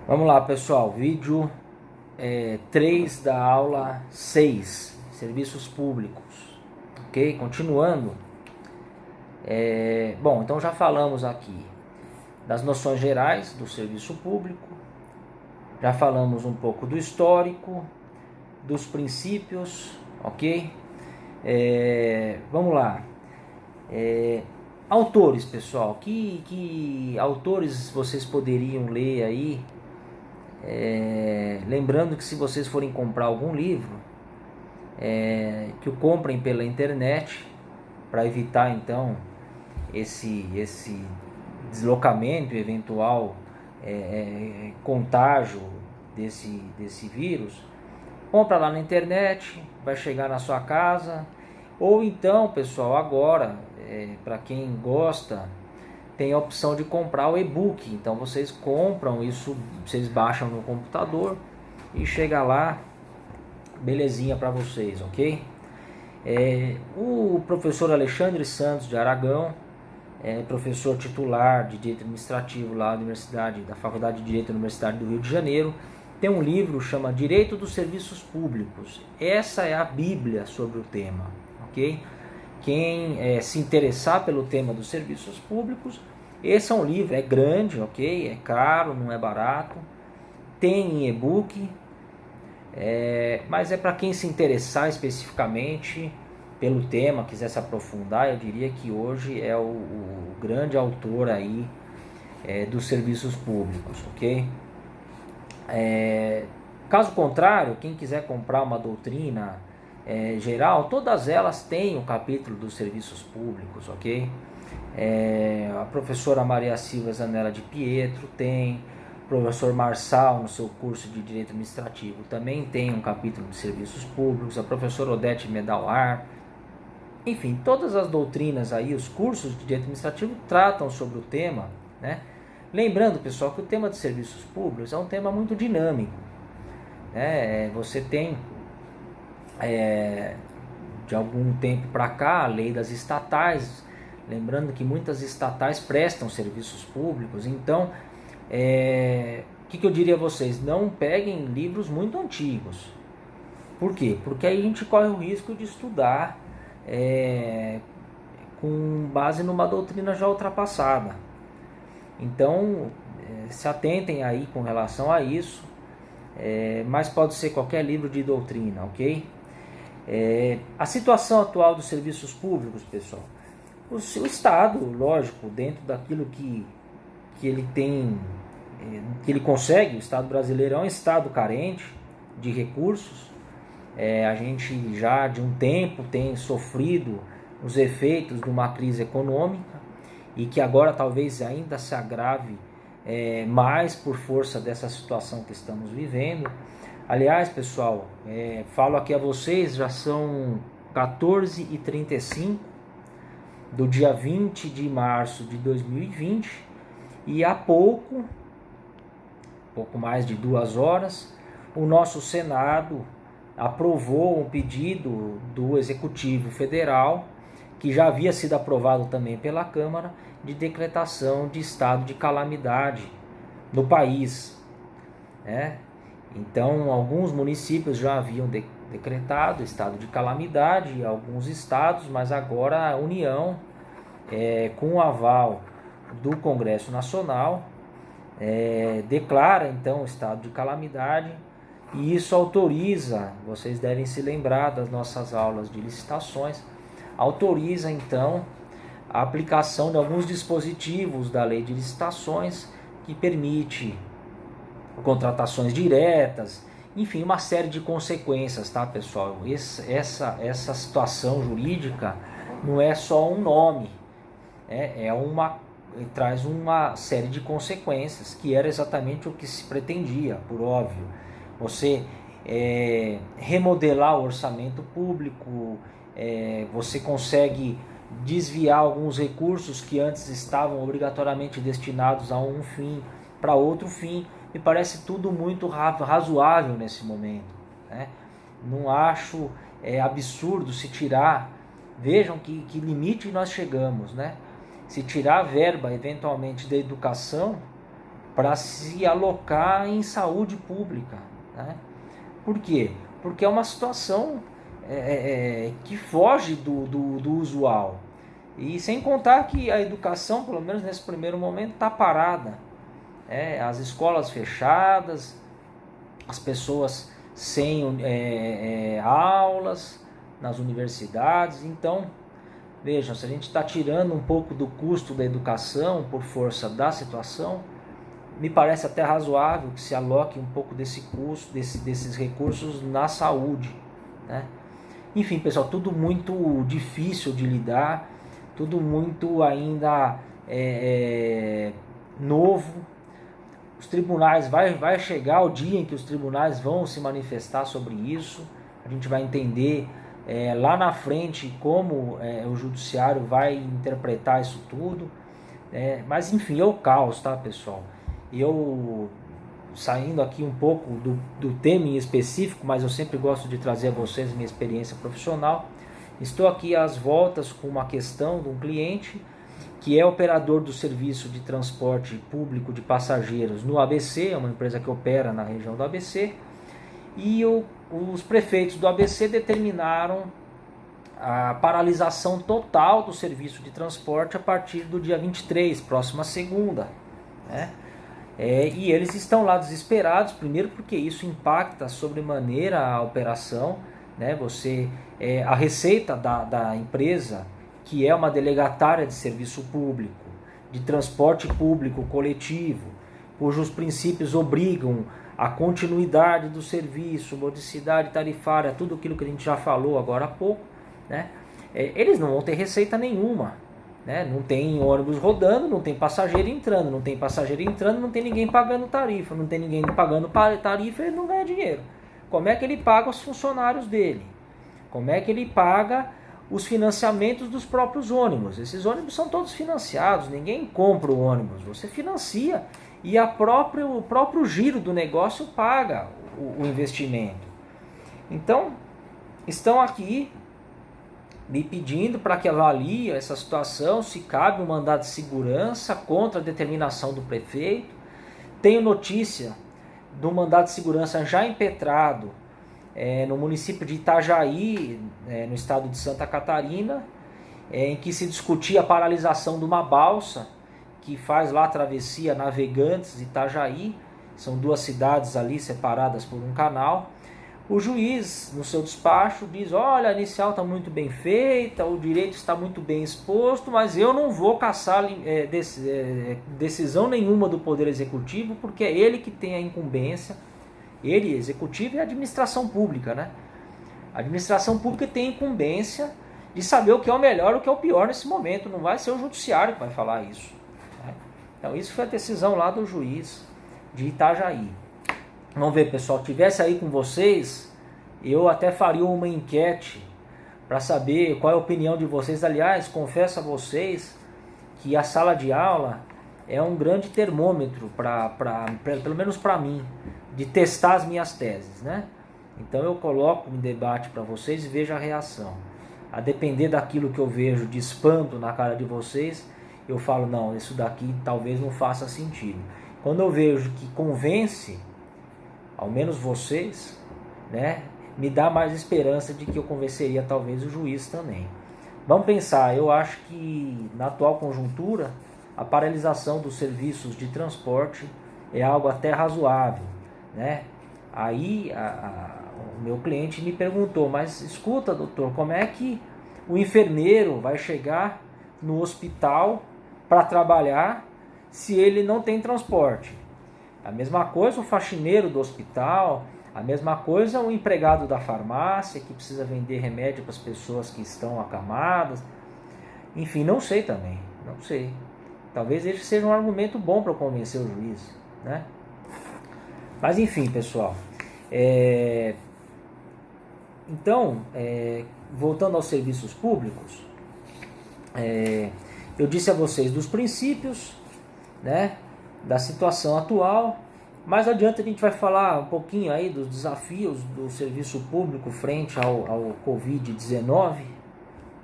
Vamos lá, pessoal, vídeo 3 da aula 6, serviços públicos, ok? Continuando, bom, então já falamos aqui das noções gerais do serviço público, já falamos um pouco do histórico, dos princípios, ok? Vamos lá, autores, pessoal, que autores vocês poderiam ler aí? Lembrando que se vocês forem comprar algum livro, que o comprem pela internet, para evitar então esse deslocamento, eventual contágio desse vírus. Compra lá na internet, vai chegar na sua casa. Ou então, pessoal, agora, para quem gosta, tem a opção de comprar o e-book. Então vocês compram isso, vocês baixam no computador e chega lá, belezinha para vocês, ok? O professor Alexandre Santos de Aragão, professor titular de Direito Administrativo lá da Faculdade de Direito da Universidade do Rio de Janeiro, tem um livro que chama Direito dos Serviços Públicos. Essa é a Bíblia sobre o tema, ok? Quem se interessar pelo tema dos serviços públicos, esse é um livro, é grande, ok? É caro, não é barato, tem em e-book, mas é para quem se interessar especificamente pelo tema, quiser se aprofundar. Eu diria que hoje é o grande autor aí dos serviços públicos, ok? Caso contrário, quem quiser comprar uma doutrina geral, todas elas têm o capítulo dos serviços públicos, ok? A professora Maria Silva Zanella de Pietro tem, o professor Marçal no seu curso de Direito Administrativo também tem um capítulo de serviços públicos, a professora Odete Medalar, enfim, todas as doutrinas aí, os cursos de Direito Administrativo tratam sobre o tema, né? Lembrando, pessoal, que o tema de serviços públicos é um tema muito dinâmico, né? Você tem de algum tempo para cá a lei das estatais, lembrando que muitas estatais prestam serviços públicos. Então, o que eu diria a vocês? Não peguem livros muito antigos. Por quê? Porque aí a gente corre o risco de estudar com base numa doutrina já ultrapassada. Então, se atentem aí com relação a isso, mas pode ser qualquer livro de doutrina, ok? A situação atual dos serviços públicos, pessoal, o Estado, lógico, dentro daquilo que ele tem, que ele consegue, o Estado brasileiro é um Estado carente de recursos. A gente já de um tempo tem sofrido os efeitos de uma crise econômica e que agora talvez ainda se agrave mais por força dessa situação que estamos vivendo. Aliás, pessoal, falo aqui a vocês, já são 14h35 do dia 20 de março de 2020 e há pouco mais de 2 horas, o nosso Senado aprovou um pedido do Executivo Federal, que já havia sido aprovado também pela Câmara, de decretação de estado de calamidade no país. Então, alguns municípios já haviam decretado estado de calamidade, alguns estados, mas agora a União, com o aval do Congresso Nacional, declara então o estado de calamidade, e isso autoriza, vocês devem se lembrar das nossas aulas de licitações, autoriza então a aplicação de alguns dispositivos da lei de licitações que permite contratações diretas, enfim, uma série de consequências, tá, pessoal? Essa situação jurídica não é só um nome, traz uma série de consequências, que era exatamente o que se pretendia, por óbvio. Você remodelar o orçamento público, você consegue desviar alguns recursos que antes estavam obrigatoriamente destinados a um fim para outro fim. Me parece tudo muito razoável nesse momento, né? Não acho absurdo se tirar, vejam que limite nós chegamos, né? Se tirar a verba eventualmente da educação, para se alocar em saúde pública, né? Por quê? Porque é uma situação que foge do usual. E sem contar que a educação, pelo menos nesse primeiro momento, está parada. As escolas fechadas, as pessoas sem aulas nas universidades. Então, vejam, se a gente está tirando um pouco do custo da educação por força da situação, me parece até razoável que se aloque um pouco desse custo, desses recursos na saúde, né? Enfim, pessoal, tudo muito difícil de lidar, tudo muito ainda novo. Os tribunais, vai chegar o dia em que os tribunais vão se manifestar sobre isso. A gente vai entender lá na frente como o judiciário vai interpretar isso tudo. Mas enfim, é o caos, tá, pessoal? Eu, saindo aqui um pouco do tema em específico, mas eu sempre gosto de trazer a vocês minha experiência profissional. Estou aqui às voltas com uma questão de um cliente que é operador do serviço de transporte público de passageiros no ABC, é uma empresa que opera na região do ABC, e os prefeitos do ABC determinaram a paralisação total do serviço de transporte a partir do dia 23, próxima segunda, né? E eles estão lá desesperados, primeiro porque isso impacta sobremaneira a operação, né? A receita da empresa, que é uma delegatária de serviço público, de transporte público coletivo, cujos princípios obrigam a continuidade do serviço, modicidade tarifária, tudo aquilo que a gente já falou agora há pouco, né? Eles não vão ter receita nenhuma, né? Não tem ônibus rodando, não tem passageiro entrando, não tem ninguém pagando tarifa, não tem ninguém pagando tarifa, ele não ganha dinheiro. Como é que ele paga os funcionários dele? Como é que ele paga os financiamentos dos próprios ônibus? Esses ônibus são todos financiados, ninguém compra o ônibus, você financia e o próprio giro do negócio paga o investimento. Então, estão aqui me pedindo para que avalie essa situação, se cabe um mandado de segurança contra a determinação do prefeito. Tenho notícia do mandado de segurança já impetrado no município de Itajaí, no estado de Santa Catarina, em que se discutia a paralisação de uma balsa que faz lá a travessia Navegantes e Itajaí. São duas cidades ali separadas por um canal. O juiz, no seu despacho, diz: olha, a inicial está muito bem feita, o direito está muito bem exposto, mas eu não vou cassar decisão nenhuma do Poder Executivo, porque é ele que tem a incumbência, ele, executivo, e a administração pública, né? A administração pública tem a incumbência de saber o que é o melhor e o que é o pior nesse momento, não vai ser o judiciário que vai falar isso, né? Então isso foi a decisão lá do juiz de Itajaí. Vamos ver, pessoal, tivesse aí com vocês, eu até faria uma enquete para saber qual é a opinião de vocês. Aliás, confesso a vocês que a sala de aula é um grande termômetro, pelo menos para mim, de testar as minhas teses, né? Então eu coloco em debate para vocês e vejo a reação. A depender daquilo que eu vejo de espanto na cara de vocês, eu falo: não, isso daqui talvez não faça sentido. Quando eu vejo que convence, ao menos vocês, né, me dá mais esperança de que eu convenceria talvez o juiz também. Vamos pensar, eu acho que na atual conjuntura a paralisação dos serviços de transporte é algo até razoável, né? Aí o meu cliente me perguntou: mas escuta, doutor, como é que o enfermeiro vai chegar no hospital para trabalhar se ele não tem transporte? A mesma coisa o faxineiro do hospital, a mesma coisa o empregado da farmácia que precisa vender remédio para as pessoas que estão acamadas. Enfim, não sei também, não sei. Talvez esse seja um argumento bom para convencer o juiz, né? Mas enfim, pessoal. Então, voltando aos serviços públicos, eu disse a vocês dos princípios, né, da situação atual. Mais adiante a gente vai falar um pouquinho aí dos desafios do serviço público frente ao Covid-19,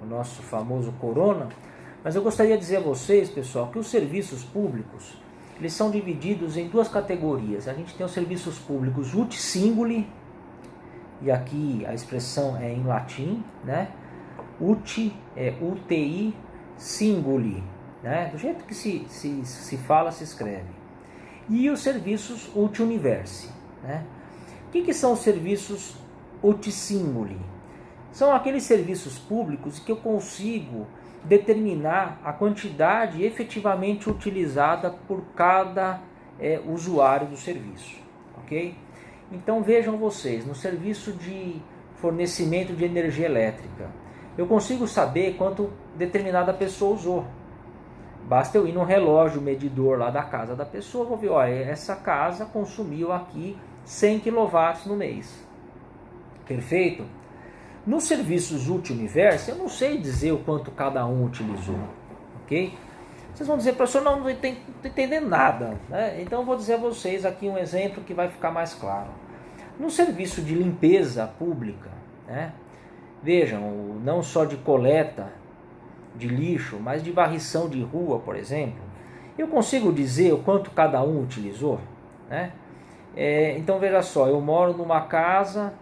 o nosso famoso corona. Mas eu gostaria de dizer a vocês, pessoal, que os serviços públicos, eles são divididos em duas categorias. A gente tem os serviços públicos uti singuli, e aqui a expressão é em latim, né? Uti é UTI singuli, né? Do jeito que se fala, se escreve. E os serviços uti universi, né? O que são os serviços uti singuli? São aqueles serviços públicos que eu consigo determinar a quantidade efetivamente utilizada por cada usuário do serviço, ok? Então vejam vocês, no serviço de fornecimento de energia elétrica, eu consigo saber quanto determinada pessoa usou. Basta eu ir no relógio medidor lá da casa da pessoa, vou ver, olha, essa casa consumiu aqui 100 kW no mês. Perfeito? Nos serviços uti universi, eu não sei dizer o quanto cada um utilizou, ok? Vocês vão dizer, professor, não estou entendendo nada, né? Então eu vou dizer a vocês aqui um exemplo que vai ficar mais claro. No serviço de limpeza pública, né? Vejam, não só de coleta de lixo, mas de varrição de rua, por exemplo, eu consigo dizer o quanto cada um utilizou, né? Então veja só, eu moro numa casa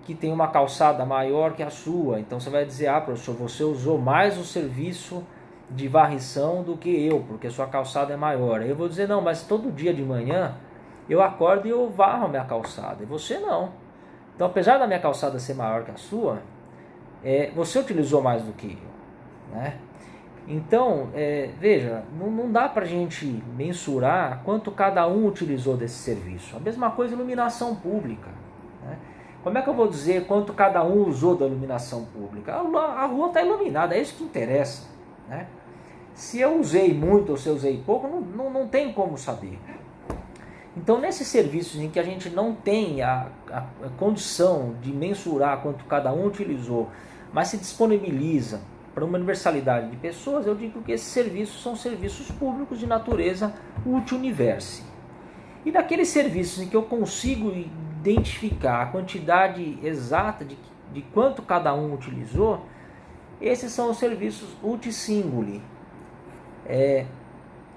que tem uma calçada maior que a sua, então você vai dizer, professor, você usou mais o serviço de varrição do que eu, porque sua calçada é maior. Aí eu vou dizer, não, mas todo dia de manhã eu acordo e eu varro a minha calçada, e você não. Então, apesar da minha calçada ser maior que a sua, você utilizou mais do que eu, né? Então, veja, não dá para a gente mensurar quanto cada um utilizou desse serviço. A mesma coisa iluminação pública, né? Como é que eu vou dizer quanto cada um usou da iluminação pública? A rua está iluminada, é isso que interessa, né? Se eu usei muito ou se eu usei pouco, não tem como saber. Então, nesses serviços em que a gente não tem a condição de mensurar quanto cada um utilizou, mas se disponibiliza para uma universalidade de pessoas, eu digo que esses serviços são serviços públicos de natureza uti universi. E naqueles serviços em que eu consigo identificar a quantidade exata de quanto cada um utilizou, esses são os serviços uti singuli.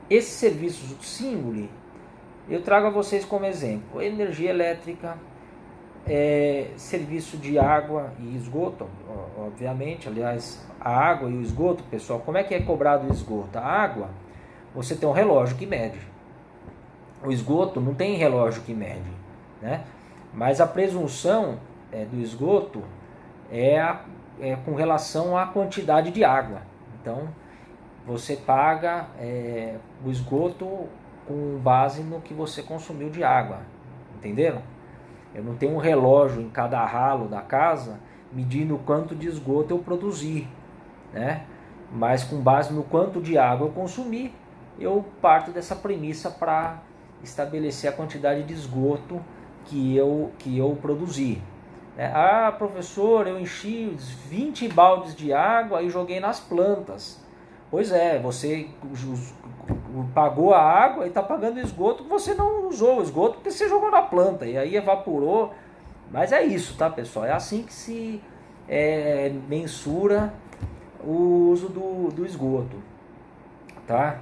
Esses serviços uti singuli eu trago a vocês como exemplo: energia elétrica, serviço de água e esgoto, obviamente. Aliás, a água e o esgoto, pessoal, como é que é cobrado o esgoto? A água, você tem um relógio que mede. O esgoto não tem relógio que mede, né? Mas a presunção do esgoto é com relação à quantidade de água. Então, você paga o esgoto com base no que você consumiu de água. Entenderam? Eu não tenho um relógio em cada ralo da casa medindo o quanto de esgoto eu produzi, né? Mas com base no quanto de água eu consumi, eu parto dessa premissa para estabelecer a quantidade de esgoto que eu produzi. Professor, eu enchi 20 baldes de água e joguei nas plantas. Pois é, você pagou a água e está pagando o esgoto, você não usou o esgoto porque você jogou na planta e aí evaporou. Mas é isso, tá, pessoal? É assim que se mensura o uso do esgoto, tá?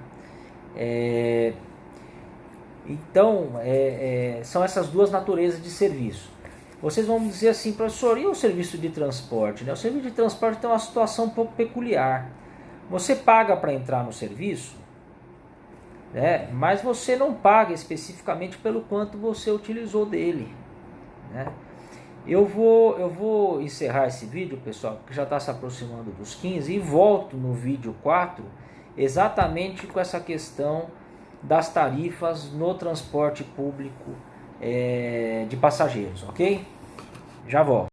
Então, são essas duas naturezas de serviço. Vocês vão dizer assim, professor, e o serviço de transporte, né? O serviço de transporte tem uma situação um pouco peculiar. Você paga para entrar no serviço, né? Mas você não paga especificamente pelo quanto você utilizou dele, né? Eu vou encerrar esse vídeo, pessoal, que já está se aproximando dos 15, e volto no vídeo 4 exatamente com essa questão das tarifas no transporte público de passageiros, ok? Já volto.